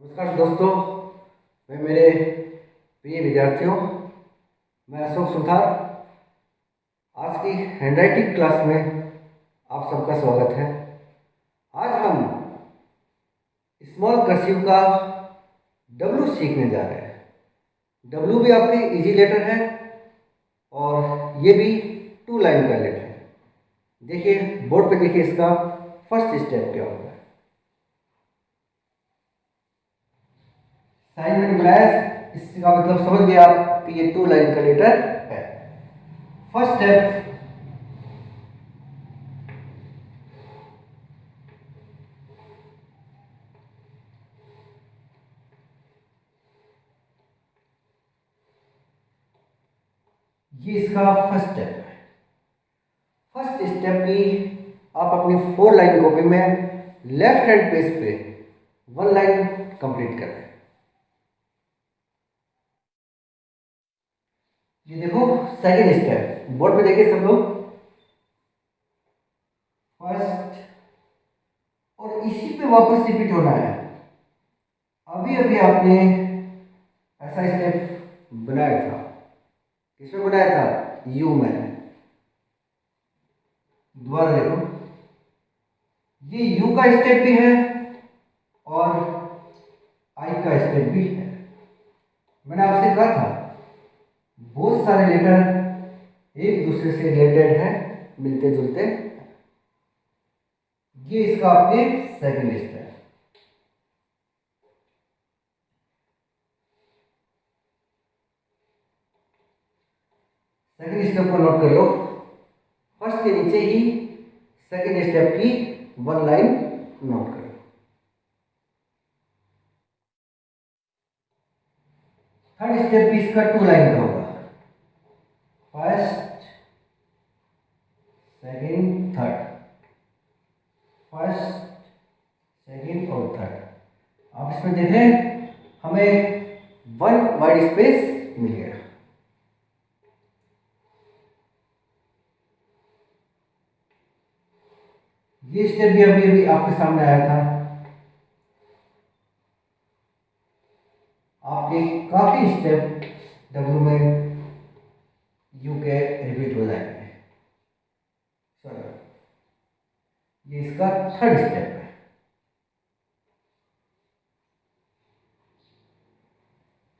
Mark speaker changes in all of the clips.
Speaker 1: नमस्कार दोस्तों, मैं मेरे प्रिय विद्यार्थियों, मैं अशोक सुथार। आज की हैंडराइटिंग क्लास में आप सबका स्वागत है। आज हम स्मॉल कर्सिव का डब्ल्यू सीखने जा रहे हैं। डब्ल्यू भी आपके इजी लेटर है और ये भी 2 लाइन का लेटर है। देखिए बोर्ड पे, देखिए इसका फर्स्ट स्टेप क्या होगा। साइन मैंने बनाया, इसका मतलब समझ गया आप कि ये 2 लाइन का लेटर है। फर्स्ट स्टेप, ये इसका फर्स्ट स्टेप है। फर्स्ट स्टेप की आप अपनी 4 लाइन कॉपी में लेफ्ट हैंड पेज पे 1 लाइन कंप्लीट करें। ये देखो सेकंड स्टेप, बोर्ड पे देखिए सब लोग। फर्स्ट, और इसी पे वापस रिपीट होना है। अभी अभी आपने ऐसा स्टेप बनाया था, किसमें बनाया था? यू में। दोबारा देखो, ये यू का स्टेप भी है और आई का स्टेप भी है। मैंने आपसे कहा था बहुत सारे लेटर एक दूसरे से रिलेटेड है, मिलते जुलते। ये इसका आपने सेकंड स्टेप। सेकंड स्टेप को नोट कर लो। फर्स्ट के नीचे ही सेकंड स्टेप की 1 लाइन नोट करो। थर्ड स्टेप भी इसका 2 लाइन का होगा। First, second, third. First, second और थर्ड। आप इसमें देखें, हमें 1 वाइड स्पेस मिल गया। ये स्टेप भी अभी अभी आपके सामने आया था। आपके काफी स्टेप डब्ल्यू में यू के रिपीट हो जाएंगे। चलो, ये इसका थर्ड स्टेप है।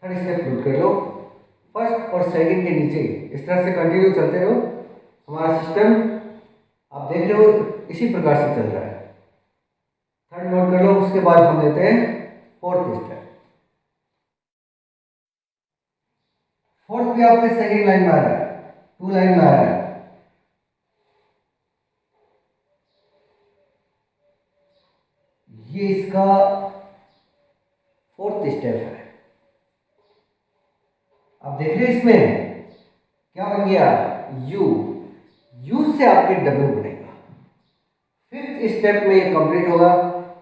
Speaker 1: थर्ड स्टेप नोट कर लो। फर्स्ट और सेकंड के नीचे इस तरह से कंटिन्यू चलते रहो। हमारा सिस्टम आप देख रहे हो इसी प्रकार से चल रहा है। थर्ड नोट कर लो। उसके बाद हम लेते हैं फोर्थ स्टेप। फोर्थ भी आपके सेकंड लाइन में आ रहा है, 2 लाइन में आ रहा है। ये इसका फोर्थ स्टेप है। आप देख रहे हैं इसमें क्या बन गया? यू। यू से आपके डब्ल्यू बनेगा। फिफ्थ स्टेप में ये कंप्लीट होगा।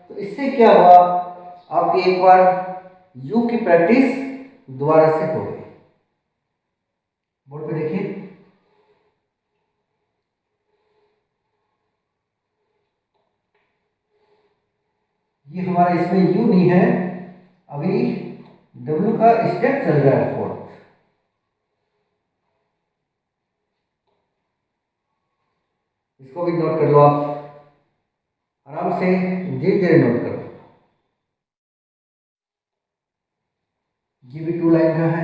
Speaker 1: तो इससे क्या हुआ, आपकी एक बार यू की प्रैक्टिस दोबारा से हो गई। बोर्ड पे देखिए, ये हमारा इसमें यू नहीं है, अभी डब्ल्यू का स्टेप चल रहा है फोर्थ। इसको भी नोट कर लो। आप आराम से धीरे धीरे नोट करो। ये भी 2 लाइन का है।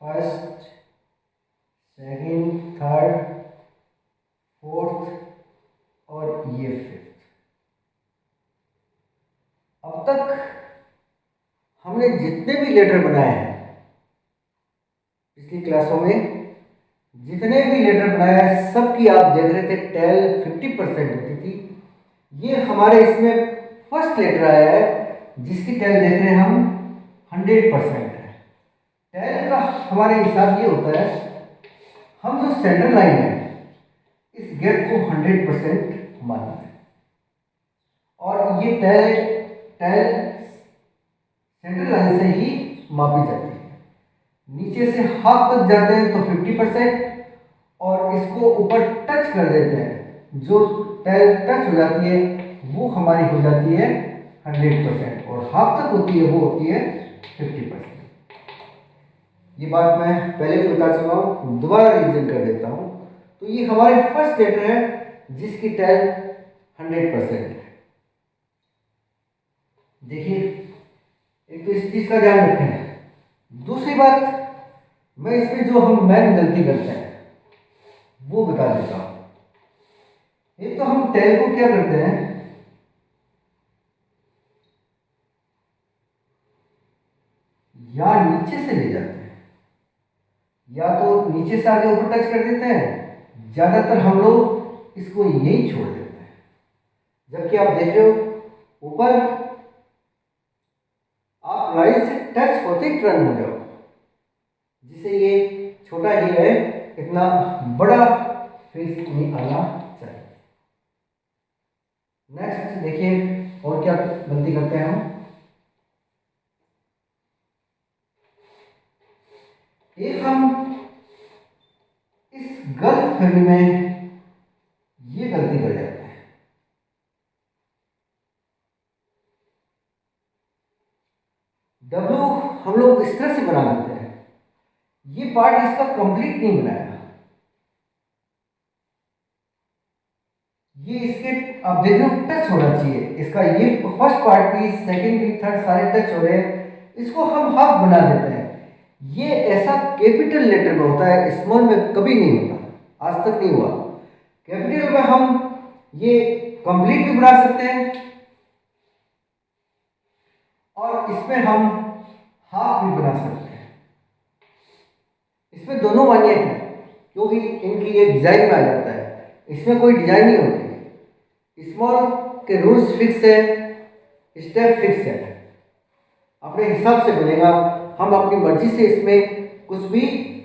Speaker 1: फर्स्ट, सेकंड, थर्ड, फोर्थ और ये फिफ्थ। अब तक हमने जितने भी लेटर बनाए हैं पिछली क्लासों में, जितने भी लेटर बनाए हैं सबकी आप देख रहे थे टेल 50% होती थी। ये हमारे इसमें फर्स्ट लेटर आया है जिसकी टेल देख रहे हैं हम 100% है। टेल का हमारे हिसाब ये होता है, हम जो सेंटर लाइन है इस गैप को 100% मानना है। और ये टेल सेंटर लाइन से ही मापी जाती है। नीचे से हाफ तक जाते हैं तो 50%, और इसको ऊपर टच कर देते हैं, जो टेल टच हो जाती है वो हमारी हो जाती है 100% और हाफ तक होती है वो होती है 50%। ये बात मैं पहले भी बता चुका हूँ, दोबारा रिवीजन कर देता हूँ। तो ये हमारे फर्स्ट लेटर है जिसकी टेल 100% है। देखिए, एक तो इस चीज का ध्यान रखें। दूसरी बात, मैं इसमें जो हम मेन गलती करते हैं वो बता देता हूं। एक तो हम टेल को क्या करते हैं, या नीचे से ले जाते हैं या तो नीचे से आगे ऊपर टच कर देते हैं। ज्यादातर हम लोग इसको यही छोड़ देते हैं, जबकि आप देख रहे हो ऊपर आप लाइन से टच होते ही टर्न हो जाओ, जिसे ये छोटा ही है, इतना बड़ा फेस नहीं आना चाहिए। नेक्स्ट देखिए और क्या गलती करते हैं हम। एक हम इस गलत फहमी में ये गलती कर जाते हैं। डब्लू हम लोग इस तरह से बना देते हैं, ये पार्ट इसका कंप्लीट नहीं बनाया। ये इसके आप देख रहे हो टच होना चाहिए इसका, ये फर्स्ट पार्ट भी सेकंड भी थर्ड सारे टच हो रहे हैं, इसको हम हाफ बना देते हैं। ये ऐसा कैपिटल लेटर में होता है, स्मॉल में कभी नहीं होता, आज तक नहीं हुआ। कैपिटल में हम ये कंप्लीट भी बना सकते हैं और इसमें हम हाफ भी बना सकते हैं। इसमें दोनों मान्य है क्योंकि इनकी एक डिजाइन में आ जाता है, इसमें कोई डिजाइन नहीं होती। स्मॉल के रूल्स फिक्स है, स्टेप फिक्स है, अपने हिसाब से बनेगा। हम अपनी मर्जी से इसमें कुछ भी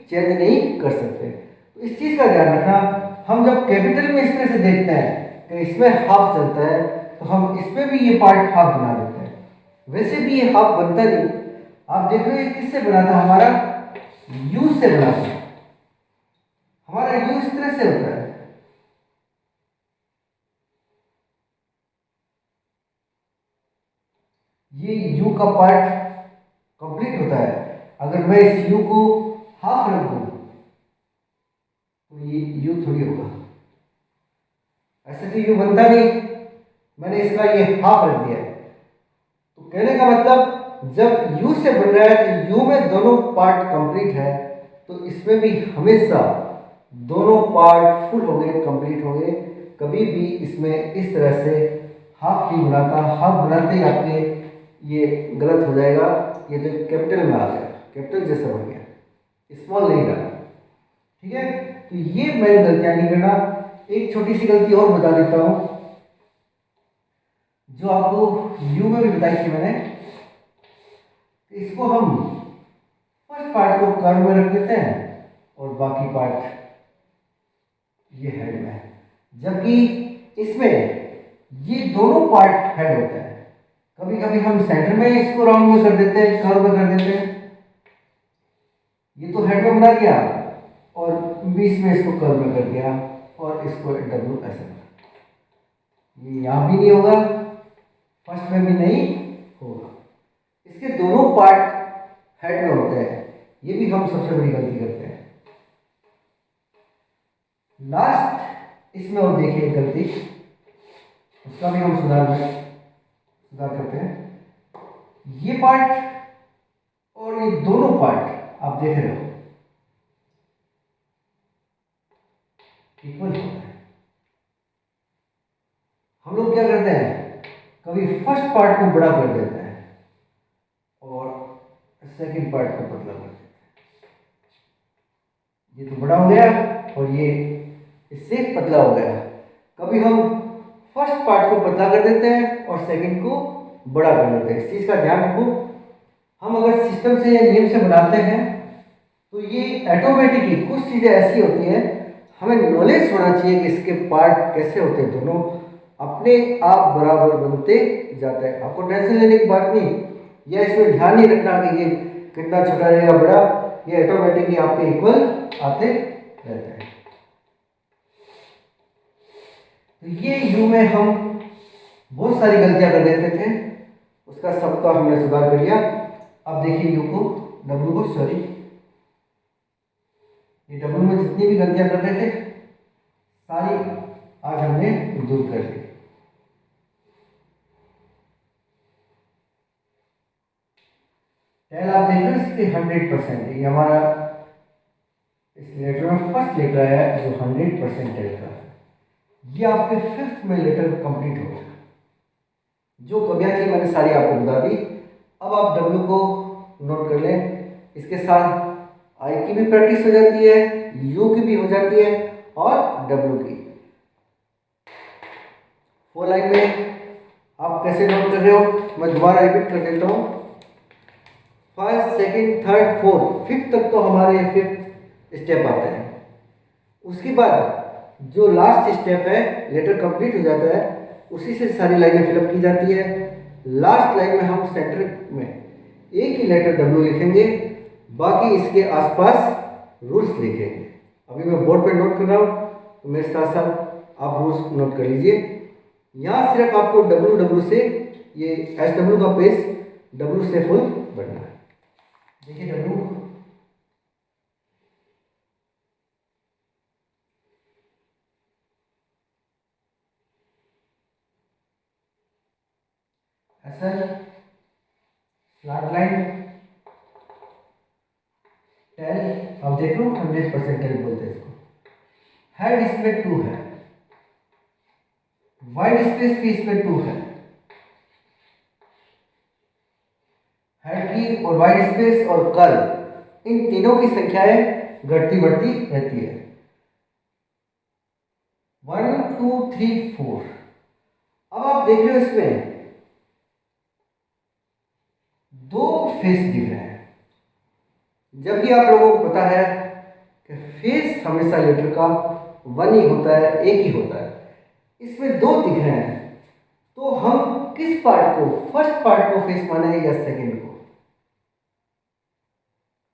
Speaker 1: चेंज नहीं कर सकते। तो इस चीज़ का ध्यान रखना। हम जब कैपिटल में इस तरह से देखते हैं कि इसमें हाफ चलता है, तो हम इसमें भी ये पार्ट हाफ बना देते हैं। वैसे भी ये हाफ बनता नहीं। आप देख रहे हो किससे बना था, हमारा यू से बना था। हमारा यू इस तरह से होता है, ये यू का पार्ट कंप्लीट होता है। अगर मैं इस यू को हाफ रख दूं तो ये यू थोड़ी होगा, ऐसे तो यू बनता नहीं। मैंने इसका ये हाफ रख दिया। तो कहने का मतलब जब यू से बन रहा है तो यू में दोनों पार्ट कंप्लीट है, तो इसमें भी हमेशा दोनों पार्ट फुल हो गए, कंप्लीट हो गए। कभी भी इसमें इस तरह से हाफ नहीं बनाता। हाफ बनाते ही आपके ये गलत हो जाएगा। ये तो कैपिटल में आ गया, कैपिटल जैसा बन गया, स्मॉल नहीं रहा। ठीक है, तो ये मैंने गलतियां नहीं करना। एक छोटी सी गलती और बता देता हूं, जो आपको यू में भी बताई थी मैंने। इसको हम फर्स्ट पार्ट को कर्व में रख देते हैं और बाकी पार्ट ये हेड में है, जबकि इसमें ये दोनों पार्ट हेड होता है। कभी कभी हम सेंटर में इसको राउंड में कर देते हैं, कर्व में कर देते हैं। ये तो हेड में बना दिया और बीच में इसको कर्व में कर दिया और इसको डब्ल्यू ऐसे। ये यहां भी नहीं होगा, फर्स्ट में भी नहीं होगा। इसके दोनों पार्ट हेड में होते हैं। ये भी हम सबसे बड़ी गलती करते हैं। लास्ट इसमें और देखिए गलती, उसका भी हम सुधार करते हैं। ये पार्ट और ये दोनों पार्ट आप देख रहे हो इक्वल होता है। हम लोग क्या करते हैं, कभी फर्स्ट पार्ट को बड़ा कर देते हैं और सेकंड पार्ट को पतला कर देते हैं। ये तो बड़ा हो गया और ये इससे पतला हो गया। कभी हम फर्स्ट पार्ट को पतला कर देते हैं और सेकंड को बड़ा कर देते हैं। इस चीज़ का ध्यान रखो। हम अगर सिस्टम से या नियम से बनाते हैं तो ये ऑटोमेटिकली कुछ चीज़ें ऐसी होती हैं, हमें नॉलेज होना चाहिए कि इसके पार्ट कैसे होते हैं, दोनों अपने आप बराबर बनते जाते हैं। आपको टेंशन लेने की बात नहीं, या इसमें ध्यान नहीं रखना कि ये कितना छोटा रहेगा बड़ा, ये ऑटोमेटिकली आपके इक्वल आते रहते हैं। तो ये यू में हम बहुत सारी गलतियां कर देते थे। उसका सबका हमने सुधार कर लिया। अब देखिए यू को डब्ल्यू को, सॉरी ये डब्ल्यू में जितनी भी गलतियां कर रहे थे सारी आज हमने दूर कर ली। टेल आप देख रहे हो इसके 100%, ये हमारा इस लेटर में फर्स्ट लेटर आया जो 100% टेल का है। ये आपके फिफ्थ में लेटर कंप्लीट हो गया। जो कमियां थी मैंने सारी आपको बता दी। अब आप डब्ल्यू को नोट कर लें, इसके साथ आई की भी प्रैक्टिस हो जाती है, यू की भी हो जाती है और डब्ल्यू की। 4 लाइन में आप कैसे नोट कर रहे हो मैं दोबारा रिपीट कर देता हूँ। First, second, third, fourth, fifth तक तो हमारे फिफ्थ स्टेप आते हैं। उसके बाद जो लास्ट स्टेप है लेटर कंप्लीट हो जाता है, उसी से सारी लाइनें फिलअप की जाती है। लास्ट लाइन में हम सेंटर में एक ही लेटर डब्ल्यू लिखेंगे, बाकी इसके आसपास रूल्स लिखेंगे। अभी मैं बोर्ड पे नोट कर रहा हूँ तो मेरे साथ साथ आप रूल्स नोट कर लीजिए। यहाँ सिर्फ आपको डब्ल्यू डब्ल्यू से ये एस डब्ल्यू का पेज डब्ल्यू से फुल बनना है। देखिए डब्ल्यू ऐसा स्लैट लाइन टेल, अब देख लो 100% टेल बोलते हैं इसको। हेड इसमें 2 है, वाइड स्पेस भी इसमें 2 है। हेड की और वाइड स्पेस और कर्व इन तीनों की संख्याएं घटती बढ़ती रहती है। 1 2 3 4। अब आप देख रहे हो इसमें 2 फेस दिख रहे हैं। जबकि आप लोगों को पता है कि फेस हमेशा लेटर का 1 ही होता है, एक ही होता है। इसमें 2 दिख रहे हैं तो हम किस पार्ट को, फर्स्ट पार्ट को फेस माने या सेकंड को?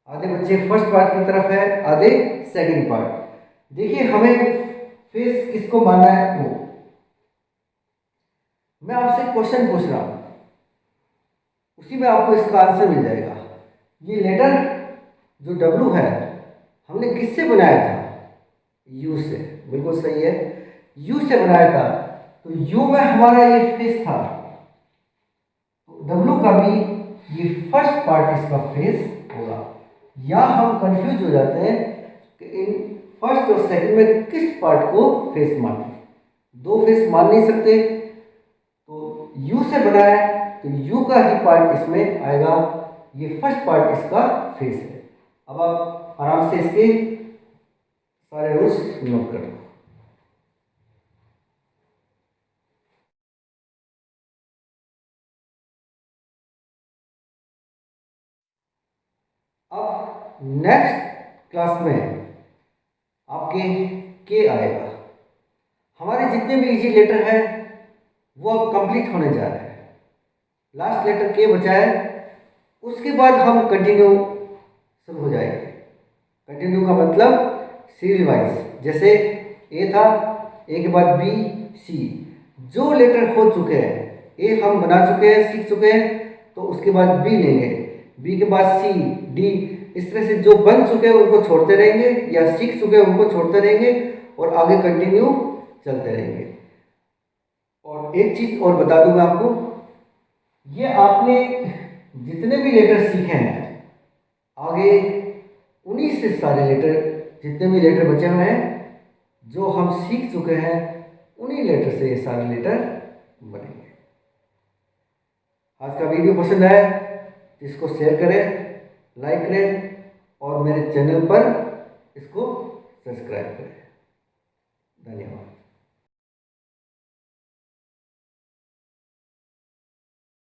Speaker 1: आधे बच्चे फर्स्ट पार्ट की तरफ है, आधे सेकंड पार्ट। देखिए हमें फेस किसको मानना है वो। मैं आपसे क्वेश्चन पूछ रहा हूं, उसी में आपको इसका आंसर मिल जाएगा। ये लेटर जो डब्ल्यू है हमने किससे बनाया था? यू से। बिल्कुल सही है, यू से बनाया था। तो यू में हमारा ये फेस था, तो डब्ल्यू का भी ये फर्स्ट पार्ट इसका फेस होगा। या हम कंफ्यूज हो जाते हैं कि इन फर्स्ट और सेकंड में किस पार्ट को फेस माने। 2 फेस मान नहीं सकते, तो यू से बनाया तो यू का ही पार्ट इसमें आएगा। ये फर्स्ट पार्ट इसका फेस है। अब आप आराम से इसके सारे रूल्स नोट कर लो। अब नेक्स्ट क्लास में आपके के आएगा। हमारे जितने भी इजी लेटर हैं वो अब कंप्लीट होने जा रहे हैं। लास्ट लेटर के बचा है, उसके बाद हम कंटिन्यू शुरू हो जाएंगे। कंटिन्यू का मतलब सीरियल वाइज, जैसे ए था, ए के बाद बी, सी। जो लेटर हो चुके हैं, ए हम बना चुके हैं, सीख चुके हैं, तो उसके बाद बी लेंगे, बी के बाद सी, डी। इस तरह से जो बन चुके हैं उनको छोड़ते रहेंगे, या सीख चुके हैं उनको छोड़ते रहेंगे और आगे कंटिन्यू चलते रहेंगे। और एक चीज और बता दूं मैं आपको, ये आपने जितने भी लेटर सीखे हैं आगे उन्हीं से सारे लेटर, जितने भी लेटर बचे हुए हैं जो हम सीख चुके हैं, उन्हीं लेटर से ये सारे लेटर बनेंगे। आज का वीडियो पसंद आया तो इसको शेयर करें, लाइक करें और मेरे चैनल पर इसको सब्सक्राइब करें। धन्यवाद।